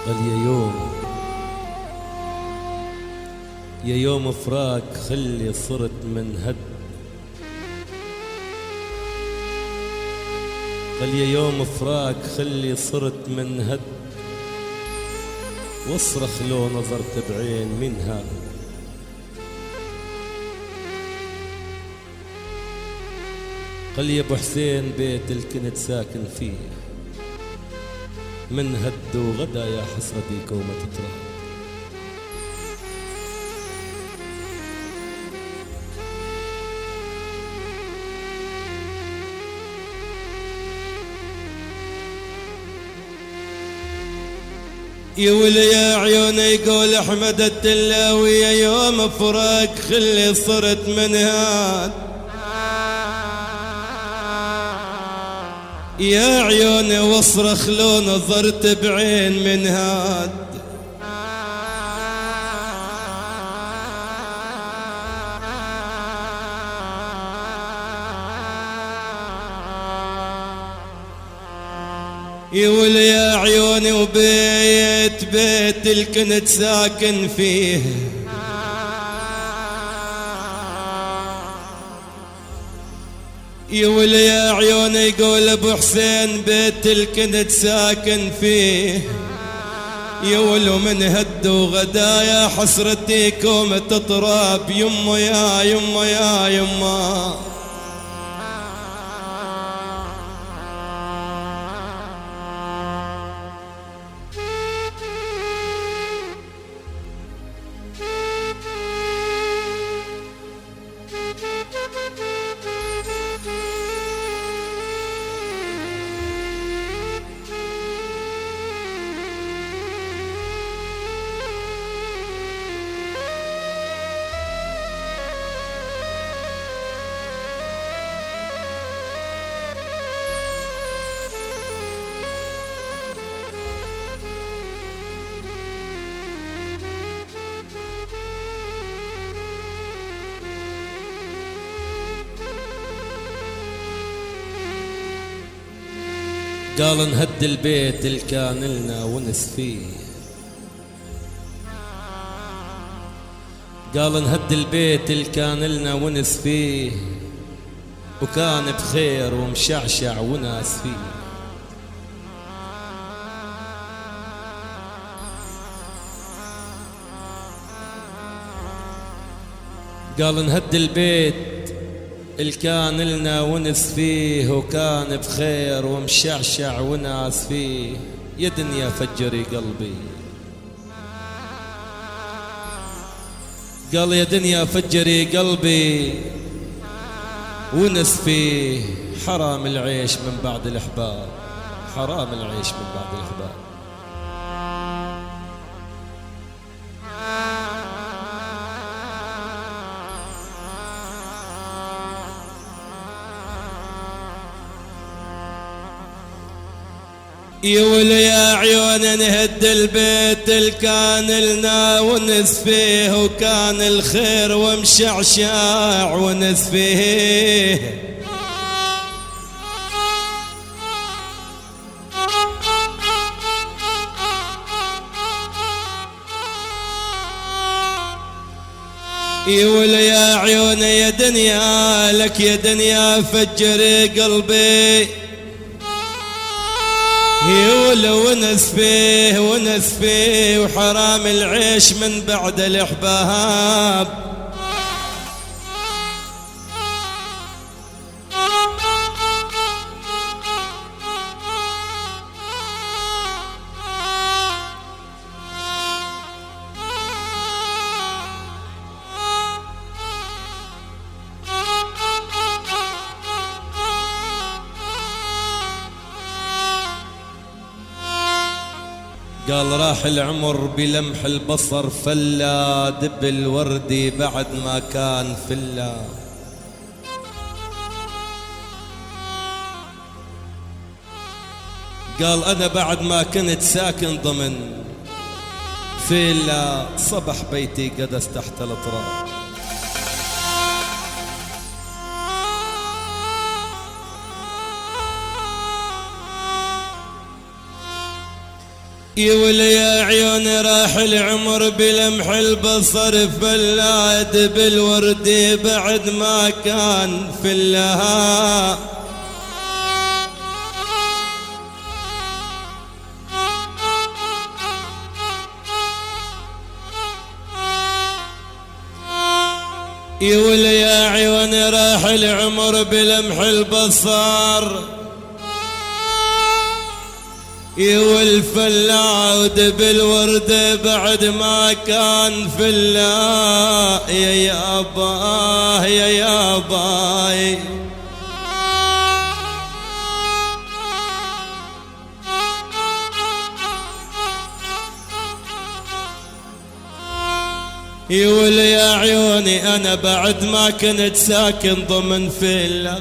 قال يا يوم فراق خلي صرت منهد. قال يا يوم فراق خلي صرت منهد، واصرخ لو نظرت بعين منها. قال يا ابو حسين بيت الكنت ساكن فيه، من هد وغدا يا حسرتي كومة تراب. يا ولي يا عيوني يقول احمد التلاوي، يا يوم فراق خلي صرت منهاد. يا عيوني واصرخ لو نظرت بعين منهاد. يا ولي يا عيوني بيت الكنت ساكن فيه، يا ولي يا عيوني يقول ابو حسين بيت الكنت ساكن فيه. يا ولو من هد وغدا يا حسرتي كومة تراب. يما يا يما يا يما قال نهد البيت اللي كان لنا ونس فيه. قال نهد البيت اللي كان لنا ونس فيه، وكان بخير ومشعشع وناس فيه. قال نهد البيت اللي كان لنا ونس فيه، وكان بخير ومشعشع وناس فيه. يا دنيا فجري قلبي، قال يا دنيا فجري قلبي ونس فيه. حرام العيش من بعد الأحباب، حرام العيش من بعد الأحباب. يا ولي يا عيون نهد البيت اللي كان لنا ونس فيه، وكان الخير ومشعشع ونس فيه. يا ولي يا عيون يا دنيا لك يا دنيا فجري قلبي. ولو ونس فيه وحرام العيش من بعد الأحباب. قال راح العمر بلمح البصر، فلا دب الوردي بعد ما كان فلا. قال أنا بعد ما كنت ساكن ضمن فيلا، صبح بيتي قدس تحت الأطراف. يولي يا عيوني راح العمر بلمح البصر فلاد بالورد بعد ما كان في اللها. يولي يا عيوني راح العمر بلمح البصر والفلاد بالورد بعد ما كان في الله. يا يابا يا يابا يولي يا عيوني أنا بعد ما كنت ساكن ضمن فيلا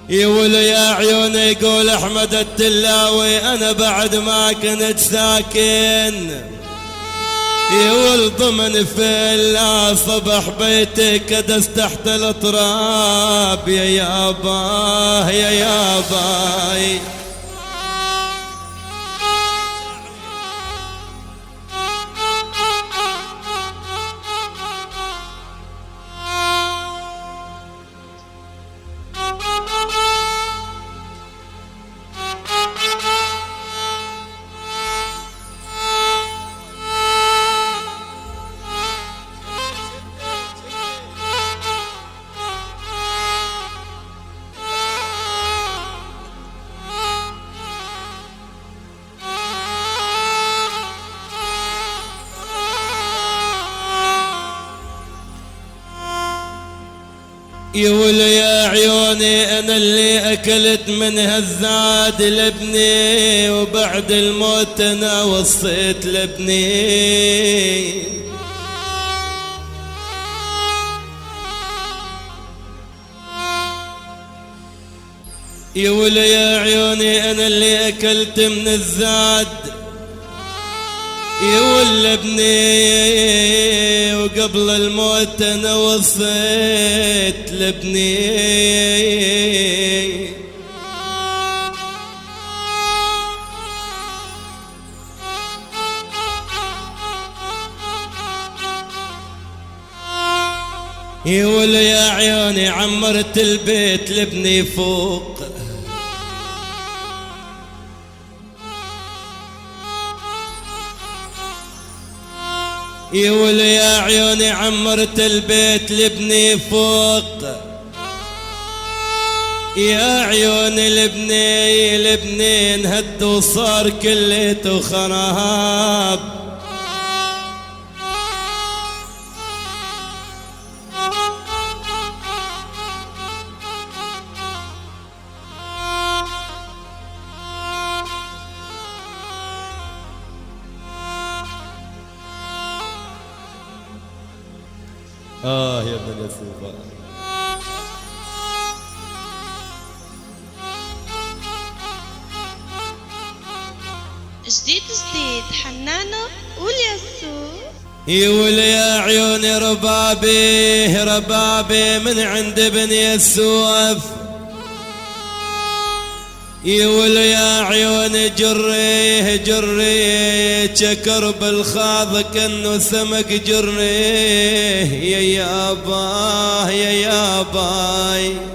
يولي يا عيوني يقول أحمد التلاوي أنا بعد ما كنت ساكن يقول ضمن فيلا صبح بيتي كدس تحت الأطراب. يا يابا يا يابا يولي يا عيوني أنا اللي أكلت منها الزاد لابني وبعد الموت أنا وصيت لابني. يولي يا عيوني أنا اللي أكلت من الزاد يولي ابني وقبل الموت أنا وصيت لابني. يولي يا عيوني عمرت البيت لابني فوق يولي يا عيوني عمرت البيت لابني فوق. يا عيوني لابني انهد وصار كليته خراب. يا ابن اليسوع جديد حنانة واليسوع. يولي يا عيوني ربابي من عند ابن يسوف. يولي يا عيوني جريه شكر بالخاض كأنه سمك جريه. يا يابا يا يابا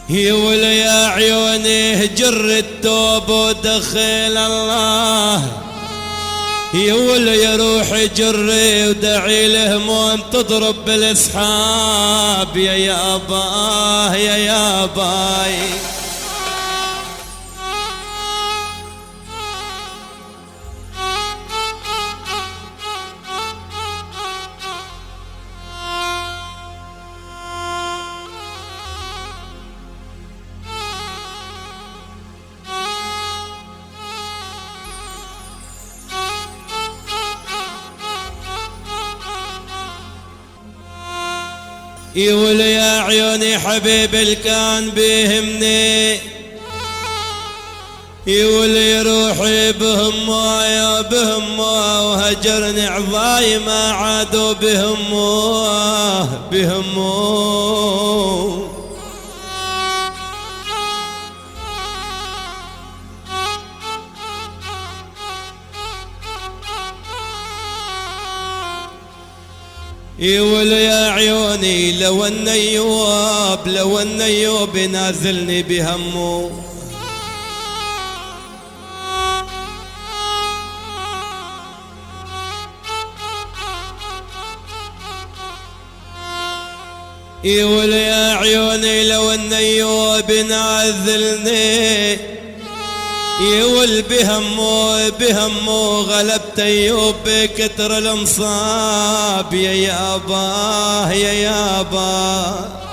يولي يا عيوني جر التوب ودخل الله. يولي يروح جري ودعي لهموم تضرب بالاسحاب. يا يابا يا يابا يولي يا عيوني حبيب اللي كان بيهمني. يولي روحي بهمه يا بهمه وهجرني عضاي ما عادوا بهمه يولي يا عيوني لو النيوب نازلني بهمه يولي يا عيوني لو النيوب نازلني يول بهمه غلبت ايوب بكتر الانصاب يا يابا